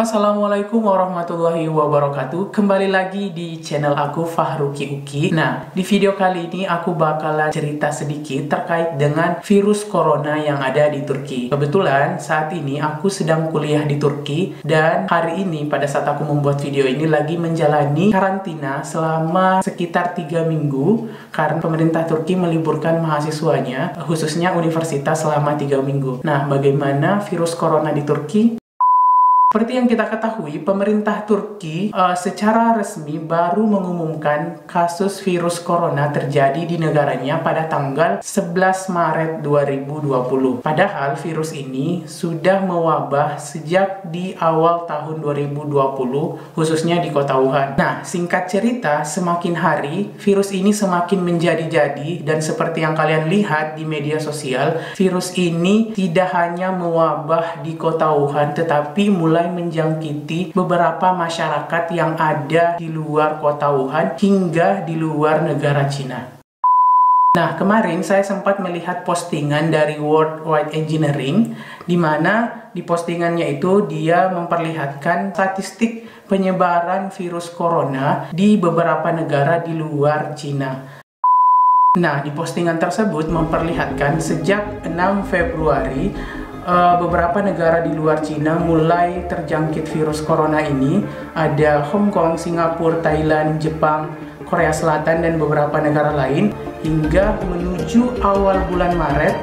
Assalamualaikum warahmatullahi wabarakatuh. Kembali lagi di channel aku Fahruki Uki. Nah, di video kali ini aku bakalan cerita sedikit terkait dengan virus corona yang ada di Turki. Kebetulan saat ini aku sedang kuliah di Turki dan hari ini pada saat aku membuat video ini lagi menjalani karantina selama sekitar 3 minggu karena pemerintah Turki meliburkan mahasiswanya, khususnya universitas selama 3 minggu. Nah, bagaimana virus corona di Turki? Seperti yang kita ketahui, pemerintah Turki secara resmi baru mengumumkan kasus virus corona terjadi di negaranya pada tanggal 11 Maret 2020. Padahal virus ini sudah mewabah sejak di awal tahun 2020, khususnya di kota Wuhan. Nah, singkat cerita, semakin hari virus ini semakin menjadi-jadi dan seperti yang kalian lihat di media sosial, virus ini tidak hanya mewabah di kota Wuhan, tetapi mulai menjangkiti beberapa masyarakat yang ada di luar kota Wuhan hingga di luar negara Cina. Nah, kemarin saya sempat melihat postingan dari World Wide Engineering, di mana di postingannya itu dia memperlihatkan statistik penyebaran virus corona di beberapa negara di luar Cina. Nah, di postingan tersebut memperlihatkan sejak 6 Februari beberapa negara di luar Cina mulai terjangkit virus corona ini. Ada Hong Kong, Singapura, Thailand, Jepang, Korea Selatan, dan beberapa negara lain. Hingga menuju awal bulan Maret,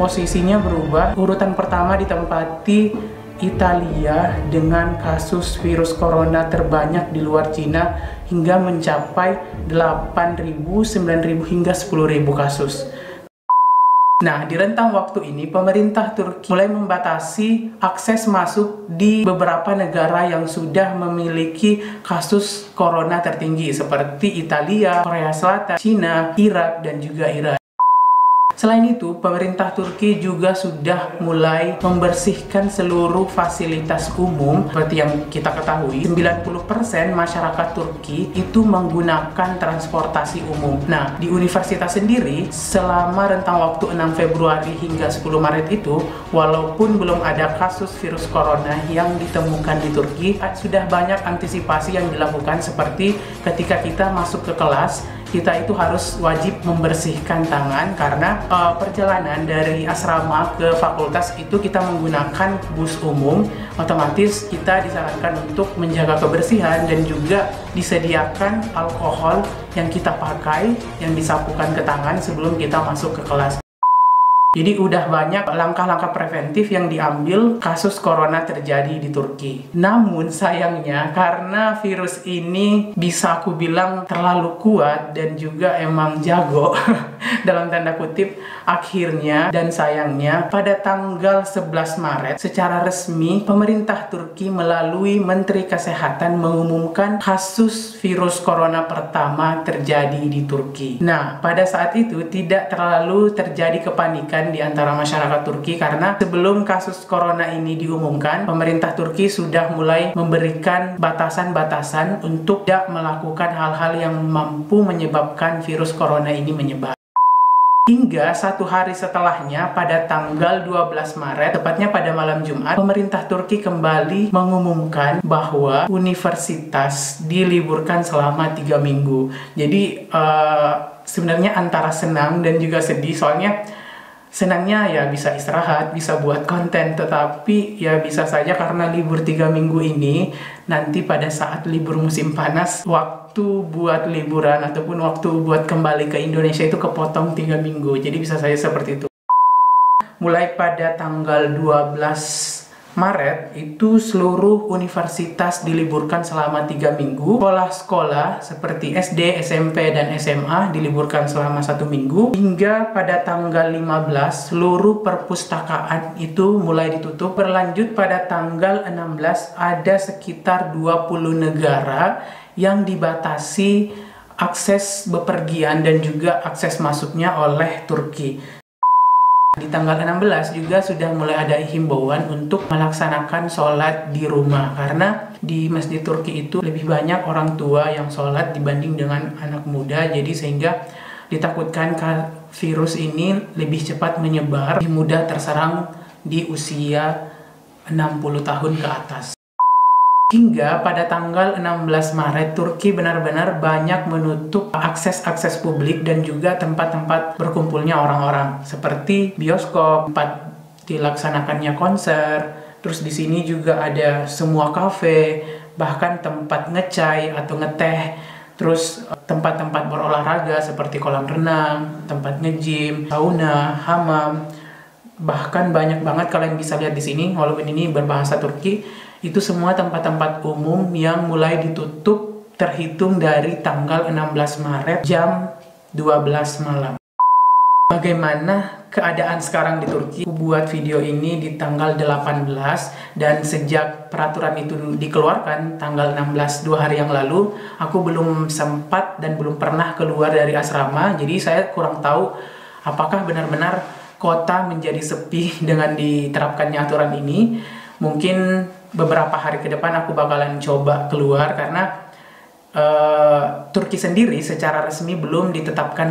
posisinya berubah. Urutan pertama ditempati Italia dengan kasus virus corona terbanyak di luar Cina hingga mencapai 8.000, 9.000 hingga 10.000 kasus. Nah, di rentang waktu ini, pemerintah Turki mulai membatasi akses masuk di beberapa negara yang sudah memiliki kasus corona tertinggi, seperti Italia, Korea Selatan, Cina, Irak, dan juga Iran. Selain itu, pemerintah Turki juga sudah mulai membersihkan seluruh fasilitas umum. Seperti yang kita ketahui, 90% masyarakat Turki itu menggunakan transportasi umum. Nah, di universitas sendiri, selama rentang waktu 6 Februari hingga 10 Maret itu, walaupun belum ada kasus virus corona yang ditemukan di Turki, sudah banyak antisipasi yang dilakukan, seperti ketika kita masuk ke kelas, kita itu harus wajib membersihkan tangan karena perjalanan dari asrama ke fakultas itu kita menggunakan bus umum. Otomatis kita disarankan untuk menjaga kebersihan dan juga disediakan alkohol yang kita pakai yang disapukan ke tangan sebelum kita masuk ke kelas. Jadi udah banyak langkah-langkah preventif yang diambil kasus corona terjadi di Turki. Namun sayangnya karena virus ini bisa aku bilang terlalu kuat dan juga emang jago dalam tanda kutip, akhirnya dan sayangnya pada tanggal 11 Maret secara resmi pemerintah Turki melalui Menteri Kesehatan mengumumkan kasus virus corona pertama terjadi di Turki. Nah, pada saat itu tidak terlalu terjadi kepanikan di antara masyarakat Turki karena sebelum kasus corona ini diumumkan, pemerintah Turki sudah mulai memberikan batasan-batasan untuk tidak melakukan hal-hal yang mampu menyebabkan virus corona ini menyebar. Hingga satu hari setelahnya, pada tanggal 12 Maret, tepatnya pada malam Jumat, pemerintah Turki kembali mengumumkan bahwa universitas diliburkan selama 3 minggu. Jadi sebenarnya antara senang dan juga sedih, soalnya senangnya ya bisa istirahat, bisa buat konten, tetapi ya bisa saja karena libur 3 minggu ini, nanti pada saat libur musim panas, waktu buat liburan ataupun waktu buat kembali ke Indonesia itu kepotong 3 minggu. Jadi bisa saja seperti itu. Mulai pada tanggal 12 Maret itu seluruh universitas diliburkan selama 3 minggu. Sekolah-sekolah seperti SD, SMP, dan SMA diliburkan selama 1 minggu. Hingga pada tanggal 15 seluruh perpustakaan itu mulai ditutup. Berlanjut pada tanggal 16 ada sekitar 20 negara yang dibatasi akses bepergian dan juga akses masuknya oleh Turki. Di tanggal 16 juga sudah mulai ada himbauan untuk melaksanakan sholat di rumah karena di masjid Turki itu lebih banyak orang tua yang sholat dibanding dengan anak muda, jadi sehingga ditakutkan virus ini lebih cepat menyebar, lebih mudah terserang di usia 60 tahun ke atas. Hingga pada tanggal 16 Maret, Turki benar-benar banyak menutup akses-akses publik dan juga tempat-tempat berkumpulnya orang-orang, seperti bioskop, tempat dilaksanakannya konser, terus di sini juga ada semua kafe, bahkan tempat ngecai atau ngeteh, terus tempat-tempat berolahraga seperti kolam renang, tempat nge-gym, sauna, hamam. Bahkan banyak banget kalian bisa lihat di sini, walaupun ini berbahasa Turki. Itu semua tempat-tempat umum yang mulai ditutup terhitung dari tanggal 16 Maret jam 12 malam. Bagaimana keadaan sekarang di Turki? Aku buat video ini di tanggal 18 dan sejak peraturan itu dikeluarkan tanggal 16 2 hari yang lalu, aku belum sempat dan belum pernah keluar dari asrama. Jadi saya kurang tahu apakah benar-benar kota menjadi sepi dengan diterapkannya aturan ini. Mungkin beberapa hari ke depan aku bakalan coba keluar karena Turki sendiri secara resmi belum ditetapkan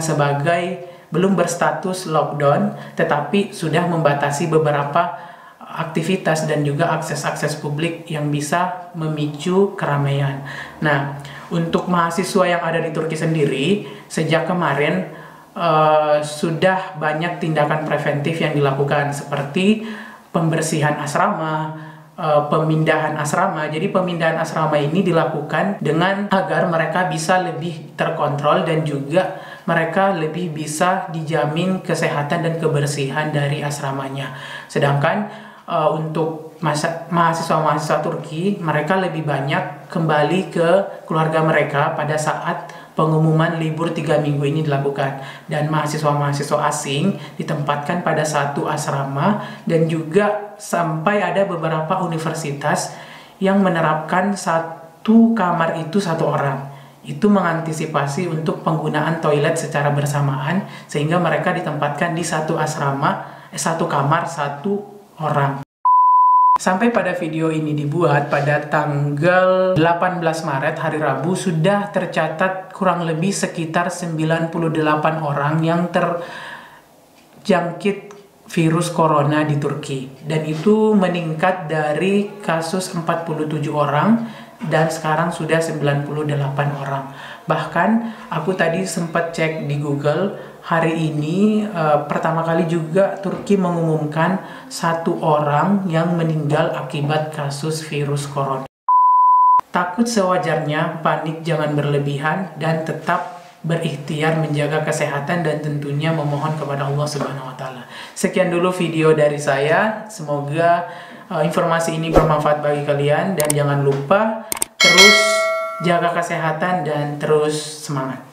belum berstatus lockdown, tetapi sudah membatasi beberapa aktivitas dan juga akses-akses publik yang bisa memicu keramaian. Nah, untuk mahasiswa yang ada di Turki sendiri, sejak kemarin sudah banyak tindakan preventif yang dilakukan seperti pembersihan asrama, pemindahan asrama. Jadi pemindahan asrama ini dilakukan dengan agar mereka bisa lebih terkontrol dan juga mereka lebih bisa dijamin kesehatan dan kebersihan dari asramanya. Sedangkan untuk mahasiswa-mahasiswa Turki, mereka lebih banyak kembali ke keluarga mereka pada saat pengumuman libur 3 minggu ini dilakukan. Dan mahasiswa-mahasiswa asing ditempatkan pada satu asrama, dan juga sampai ada beberapa universitas yang menerapkan satu kamar itu satu orang. Itu mengantisipasi untuk penggunaan toilet secara bersamaan, sehingga mereka ditempatkan di satu asrama, satu kamar satu orang. Sampai pada video ini dibuat pada tanggal 18 Maret, hari Rabu, sudah tercatat kurang lebih sekitar 98 orang yang terjangkit virus corona di Turki. Dan itu meningkat dari kasus 47 orang dan sekarang sudah 98 orang. Bahkan aku tadi sempat cek di Google, hari ini pertama kali juga Turki mengumumkan 1 orang yang meninggal akibat kasus virus corona. Takut sewajarnya, panik jangan berlebihan, dan tetap berikhtiar menjaga kesehatan dan tentunya memohon kepada Allah Subhanahu wa Ta'ala. Sekian dulu video dari saya. Semoga informasi ini bermanfaat bagi kalian, dan jangan lupa terus jaga kesehatan dan terus semangat.